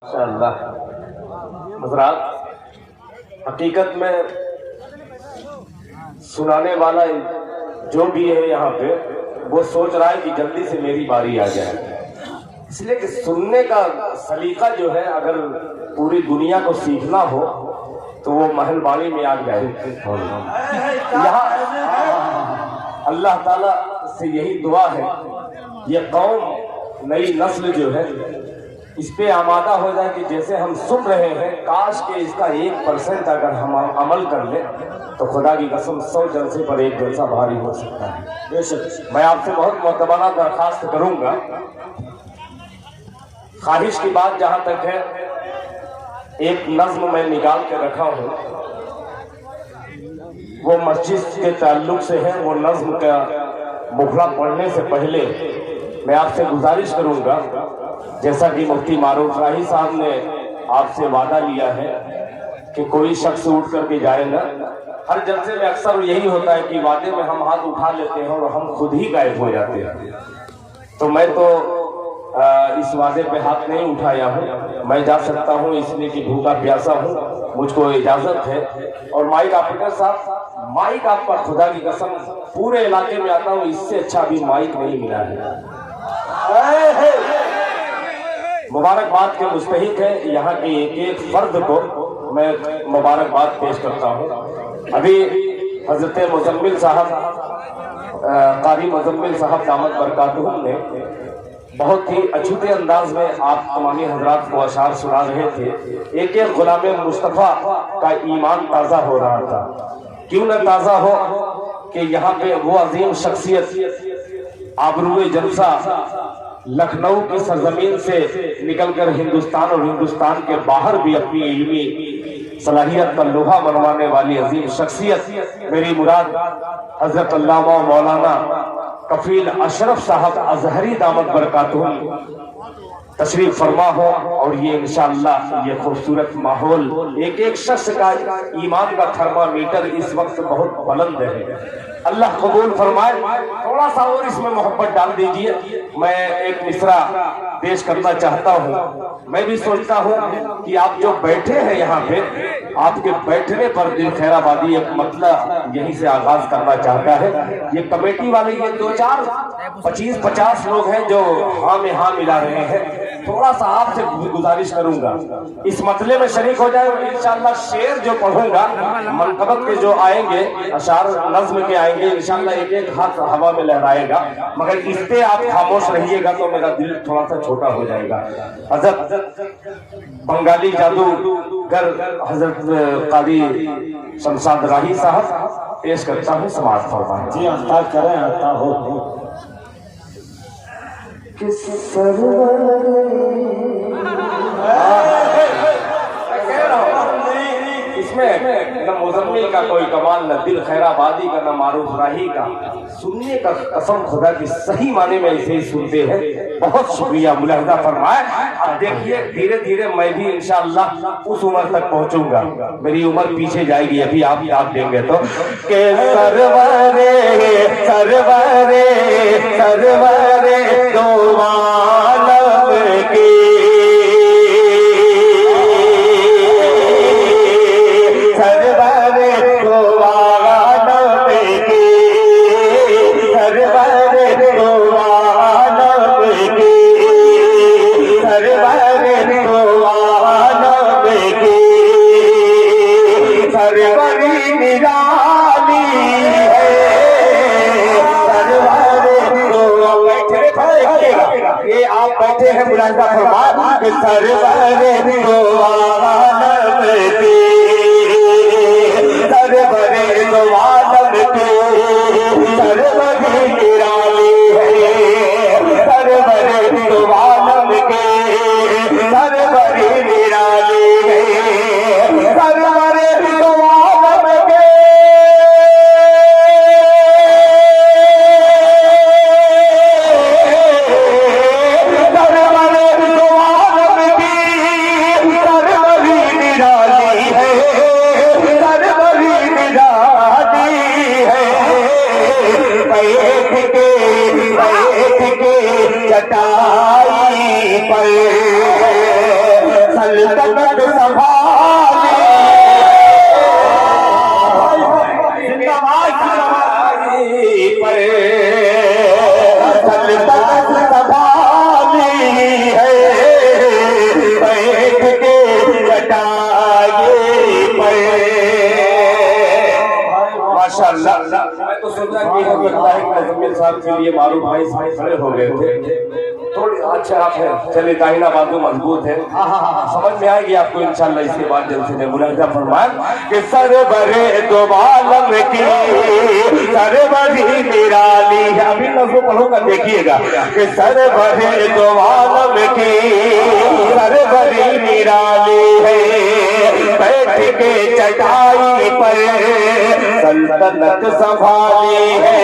माशाअल्लाह। हज़रात, हकीकत में सुनाने वाला जो भी है यहाँ पे वो सोच रहा है कि जल्दी से मेरी बारी आ जाए, इसलिए कि सुनने का सलीका जो है अगर पूरी दुनिया को सीखना हो तो वो महलबानी में आ जाए। यहाँ अल्लाह ताला से यही दुआ है, ये कौम नई नस्ल जो है इस पे आमादा हो जाए कि जैसे हम सुन रहे हैं, काश के इसका 1% अगर हम अमल कर ले तो खुदा की कसम 100 जलसे पर एक जलसा भारी हो सकता है। बेशक मैं आपसे बहुत मोहतबाना दरखास्त करूंगा। ख्वाहिश की बात जहां तक है, एक नज्म मैं निकाल के रखा हूं, वो मस्जिद के ताल्लुक से है। वो नज्म का मुखड़ा पढ़ने से पहले मैं आपसे गुजारिश करूंगा, जैसा कि मुफ्ती मारूफ राही साहब ने आपसे वादा लिया है कि कोई शख्स उठ करके जाए ना। हर जलसे में अक्सर यही होता है कि वादे में हम हाथ उठा लेते हैं और हम खुद ही गायब हो जाते हैं। तो मैं तो इस वादे पे हाथ नहीं उठाया हूँ, मैं जा सकता हूँ इसलिए कि भूखा प्यासा हूँ, मुझको इजाजत है। और माइक ऑपरेटर साहब, माइक आपका खुदा की कसम पूरे इलाके में आता हूँ, इससे अच्छा अभी माइक नहीं मिला है। मुबारकबाद के मुस्तहिक है, यहाँ के एक एक फर्द को मैं मुबारकबाद पेश करता हूँ। अभी हजरत मुजम्मिल साहब, कारी मुजम्मिल साहब दामत बरकातुहुम ने बहुत ही अछूते अंदाज में आप तमामी हजरात को अशार सुना रहे थे। एक एक गुलाम मुस्तफ़ा का ईमान ताज़ा हो रहा था। क्यों न ताज़ा हो कि यहाँ पे वो अजीम शख्सियत आबरूए जलसा लखनऊ की सरजमीन से निकलकर हिंदुस्तान और हिंदुस्तान के बाहर भी अपनी इल्मी सलाहियत का लोहा मनवाने वाली अजीम शख्सियत मेरी मुराद हजरत अल्लामा मौलाना कफील अशरफ साहब अजहरी दामत बरकातुहुम तशरीफ फरमा हो। और ये इंशाअल्लाह ये खूबसूरत माहौल, एक एक शख्स का ईमान का थर्मामीटर इस वक्त बहुत बुलंद है। अल्लाह कबूल फरमाए। थोड़ा सा और इसमें मोहब्बत डाल दीजिए। मैं एक मिसरा पेश करना चाहता हूँ। मैं भी सोचता हूँ कि आप जो बैठे हैं यहाँ पे, आपके बैठने पर दिल खैराबादी एक मतलब यहीं से आगाज करना चाहता है। ये कमेटी वाले ये 2-4-25-50 लोग हैं जो हाँ में हाँ मिला रहे हैं। थोड़ा सा आपसे गुजारिश करूंगा इस मसले में शरीक हो जाए। इंशाअल्लाह शेर जो पढ़ूंगा, मनकबत के जो आएंगे, अशार नज्म के आएंगे, इंशाअल्लाह एक एक हाथ हवा में लहराएगा, मगर इस पे आप खामोश रहिएगा तो मेरा दिल थोड़ा सा छोटा हो जाएगा। हजरत बंगाली जादूगर हजरत कारी शमशाद राही साहब पेश करता हूँ, समाज फरमाएं। जी अता करें, अता हो किस इसमें न मुजम्मिल का कोई कमाल, न दिल खैराबादी का, न मारूफ राही का। सुनने का कसम खुदा की सही माने में इसे ही सुनते हैं। बहुत शुक्रिया, मुलाहिजा फरमाए। अब देखिए धीरे धीरे मैं भी इंशाअल्लाह उस उम्र तक पहुंचूंगा। मेरी उम्र पीछे जाएगी, अभी आप देंगे तो के सरवरे सरवरे सरवरे दो आलम की बैठे हैं मुलाहिजा फरमाए। सरवरे दो आलम की, सरवरे दो आलम की, सरवरे निराली है, सरवरे दो आलम की, सरवरे निराली है, सरवरे दो आलम के सरवरे दो आलम की, सरवरे सल्तनत संभाली पर सल्तनत संभाली है बैठ के चटाई पर। माशाअल्लाह, मैं तो सोचा कि हो सकता है कि मुजम्मिल साहब के लिए मारूफ भाई खड़े हो गए थे, थोड़ी अच्छा आप है, चले दाहिना बाजू मजबूत है, समझ में आएगी आपको इंशाल्लाह। इसके बाद जल्दी से मुलाजा फरमान कि सरबरे दो आलम की सरबरी निराली है। अभी लफ्ज़ पढ़ूंगा देखिएगा कि सरबरे दो आलम की सरबरी निराली है बैठ के चटाई पर सल्तनत संभाली है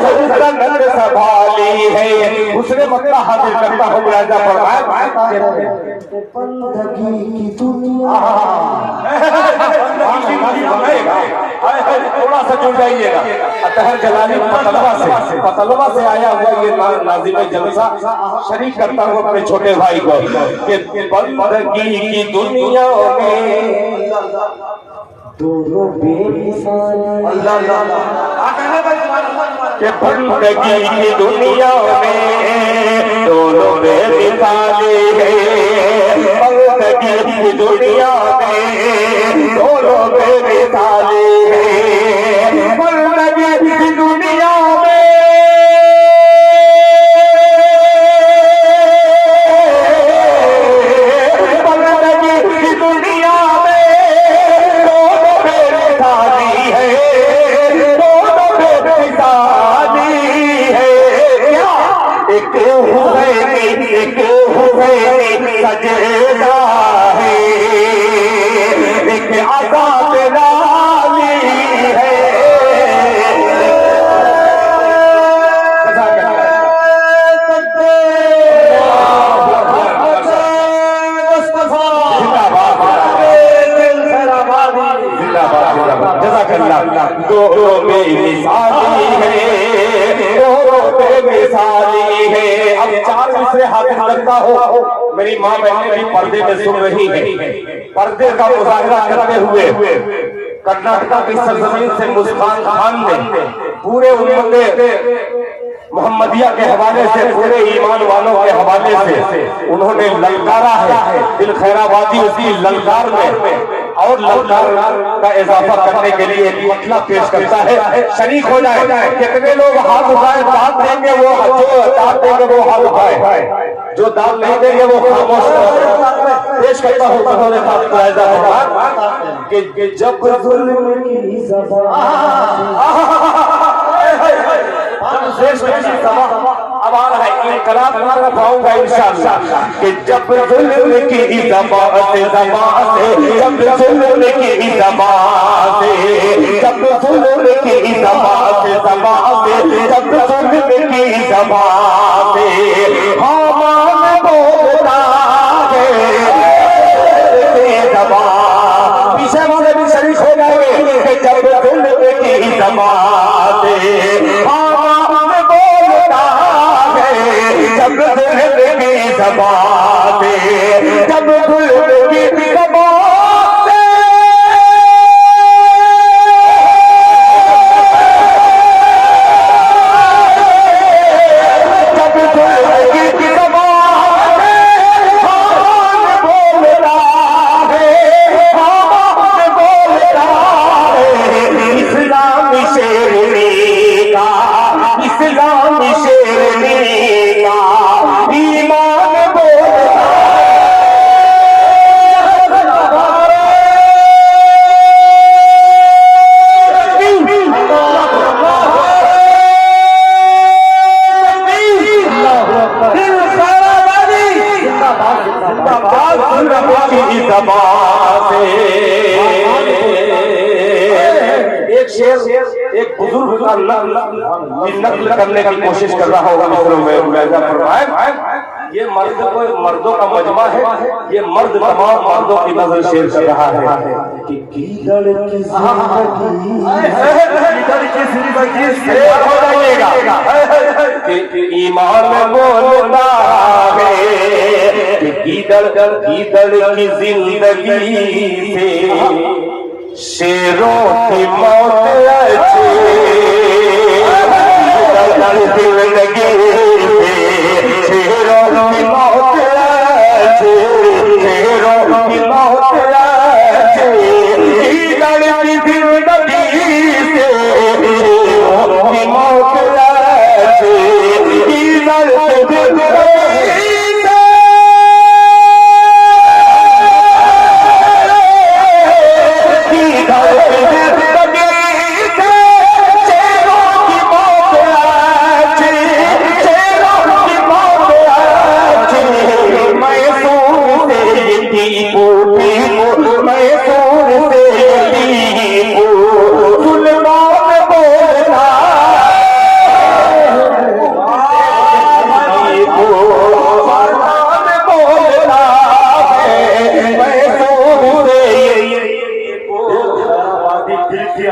सल्तनत संभाली है। दूसरे मसला हाजिर करता हूँ मुलाजा फरमाए बंदगी की दुनिया। थोड़ा सा जुड़ जाइएगा। अतहर जलाली पतलवा से आया हुआ ये नाज़िम जलसा शरीक करता हूँ अपने छोटे भाई को कि बंदगी की दुनिया में दोनों बेमिसाल के बंदगी की दुनिया में दोनों बेमिसाली है बंदगी की दुनिया में दोनों बेमिसाली है बंदगी की दुनिया में बंदगी की दुनिया में दोनों बेमिसाली है दोनों बेमिसाली है। एक हुसैनी सजदा है एक आजाद लाली है। दोनों बेमिसाली है दोनों बेमिसाली है। अब चार मिसरे हाजिर करता हो। मेरी माँ बहनें भी पर्दे में सुन रही है। पर्दे का मुजाहरा करते हुए कर्नाटका की सरजमीन से मुस्कान खान ने पूरे उम्मत मोहम्मदिया के हवाले से पूरे ईमान वालों के हवाले से उन्होंने ललकारा है दिल खैराबादी उसकी ललकार में और ललकार का इजाफा करने के लिए एक मतला पेश करता है। शरीक हो जाए कितने लोग हाथ उठाए दाद देंगे वो जो दाद देंगे वो हाथ उठाए जो दाद नहीं देंगे वो खामोश पेश करता हूँ कि जब जुल्म की अब आ रहा है इनकलाब रफाऊंगा इंशाअल्लाह कि जब जुल्म की ज़बान से जब जुल्म की ज़बान से जब जुल्म की ज़बान से जब जुल्म की ज़बान से हामान बोलता है ज़बान पीछे वाले भी शरीक हो जाएंगे कि जब जुल्म की ज़बान से हामान बोलता है जब जुल्म की ज़बान से जब जुल्म की ज़बान से जब जुल्म की ज़बान से हामान बोलता है हामान बोलता है इस्लामी शेरनी का इस्लामी शेरनी का ईमान बोलता एक शेर एक बुजुर्ग का नक्ल करने की कोशिश कर रहा होगा मित्रों में। ये मर्द कोई मर्दों का मजमा है, ये मर्द तमाम मर्दों की नजर शेर कर रहा है कि कीदड़ की जिंदगी से हो जाएगा कि ईमान बोलता है कि कीदड़ की जिंदगी से शेरों की मौत अच्छी जिंदगी शेरों की मौत अच्छी शेरों की मौत अच्छी कीदड़ की जिंदगी से शेरों की मौत अच्छी कीदड़ की जिंदगी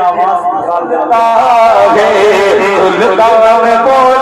आवाज निकाल देता है